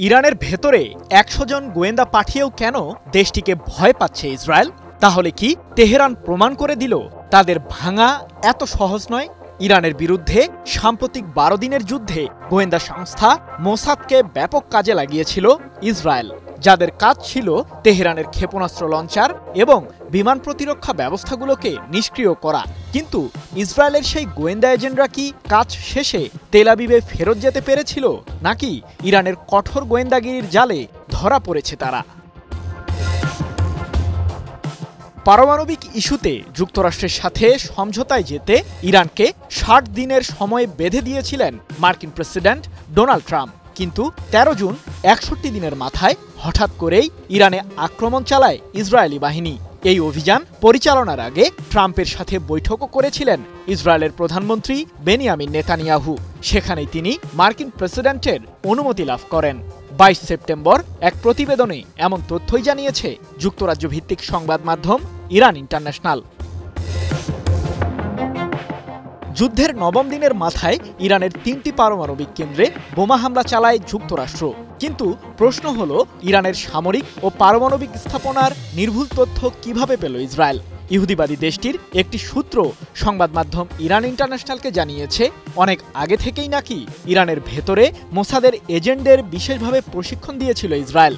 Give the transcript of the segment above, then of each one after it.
ইরানের ভেতরে ১০০ জন গোয়েন্দা পাঠিয়েও কেন দেশটিকে ভয় পাচ্ছে ইসরায়েল? তাহলে কি তেহরান প্রমাণ করে দিল তাদের ভাঙা এত সহজ নয়? ইরানের বিরুদ্ধে সাম্প্রতিক ১২ দিনের যুদ্ধে গোয়েন্দা সংস্থা মোসাদকে ব্যাপক কাজে লাগিয়েছিল ইসরায়েল, যাদের কাজ ছিল তেহরানের ক্ষেপণাস্ত্র লঞ্চার এবং বিমান প্রতিরক্ষা ব্যবস্থাগুলোকে নিষ্ক্রিয় করা। কিন্তু ইসরায়েলের সেই গোয়েন্দা এজেন্টরা কি কাজ শেষে তেল আবিবে ফেরত যেতে পেরেছিল, নাকি ইরানের কঠোর গোয়েন্দাগিরির জালে ধরা পড়েছে তারা? পারমাণবিক ইস্যুতে যুক্তরাষ্ট্রের সাথে সমঝোতায় যেতে ইরানকে ৬০ দিনের সময় বেঁধে দিয়েছিলেন মার্কিন প্রেসিডেন্ট ডোনাল্ড ট্রাম্প। কিন্তু ১৩ জুন ৬১ দিনের মাথায় হঠাৎ করেই ইরানে আক্রমণ চালায় ইসরায়েলি বাহিনী। এই অভিযান পরিচালনার আগে ট্রাম্পের সাথে বৈঠকও করেছিলেন ইসরায়েলের প্রধানমন্ত্রী বেনিয়ামিন নেতানিয়াহু। সেখানেই তিনি মার্কিন প্রেসিডেন্টের অনুমতি লাভ করেন। ২২ সেপ্টেম্বর এক প্রতিবেদনে এমন তথ্যই জানিয়েছে যুক্তরাজ্য ভিত্তিক সংবাদ মাধ্যম ইরান ইন্টারন্যাশনাল। যুদ্ধের ৯ম দিনের মাথায় ইরানের ৩টি পারমাণবিক কেন্দ্রে বোমা হামলা চালায় যুক্তরাষ্ট্র। কিন্তু প্রশ্ন হলো, ইরানের সামরিক ও পারমাণবিক স্থাপনার নির্ভুল তথ্য কিভাবে পেল ইসরায়েল? ইহুদিবাদী দেশটির একটি সূত্র সংবাদ মাধ্যম ইরান ইন্টারন্যাশনালকে জানিয়েছে, অনেক আগে থেকেই নাকি ইরানের ভেতরে মোসাদের এজেন্টদের বিশেষভাবে প্রশিক্ষণ দিয়েছিল ইসরায়েল।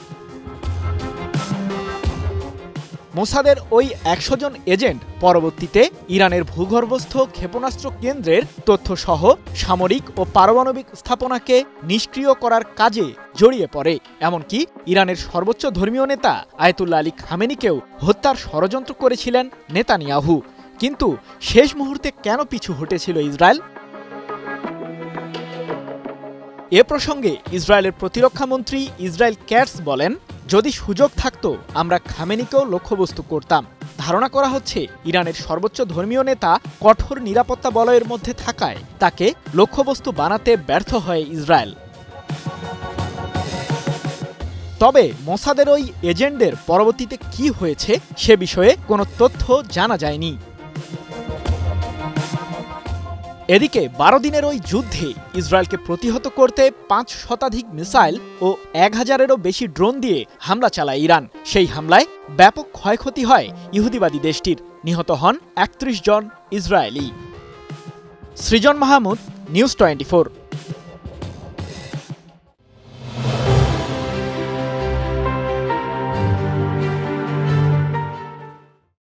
মোসাদের ওই ১০০ জন এজেন্ট পরবর্তীতে ইরানের ভূগর্ভস্থ ক্ষেপণাস্ত্র কেন্দ্রের তথ্যসহ সামরিক ও পারমাণবিক স্থাপনাকে নিষ্ক্রিয় করার কাজে জড়িয়ে পড়ে। এমনকি ইরানের সর্বোচ্চ ধর্মীয় নেতা আয়াতুল্লাহ আলী খামেনিকেও হত্যার ষড়যন্ত্র করেছিলেন নেতানিয়াহু। কিন্তু শেষ মুহূর্তে কেন পিছু হটেছিল ইসরায়েল? এ প্রসঙ্গে ইসরায়েলের প্রতিরক্ষামন্ত্রী ইসরায়েল ক্যাটস বলেন, যদি সুযোগ থাকতো আমরা খামেনিকেও লক্ষ্যবস্তু করতাম। ধারণা করা হচ্ছে ইরানের সর্বোচ্চ ধর্মীয় নেতা কঠোর নিরাপত্তা বলয়ের মধ্যে থাকায় তাকে লক্ষ্যবস্তু বানাতে ব্যর্থ হয় ইসরায়েল। তবে মোসাদের ওই এজেন্টদের পরবর্তীতে কি হয়েছে সে বিষয়ে কোনো তথ্য জানা যায়নি। এদিকে ১২ দিনের ওই যুদ্ধে ইসরায়েলকে প্রতিহত করতে ৫ শতাধিক মিসাইল ও ১০০০-এরও বেশি ড্রোন দিয়ে হামলা চালায় ইরান। সেই হামলায় ব্যাপক ক্ষয়ক্ষতি হয় ইহুদিবাদী দেশটির। নিহত হন ৩১ জন ইসরায়েলি। সৃজন মাহমুদ, নিউজ 24।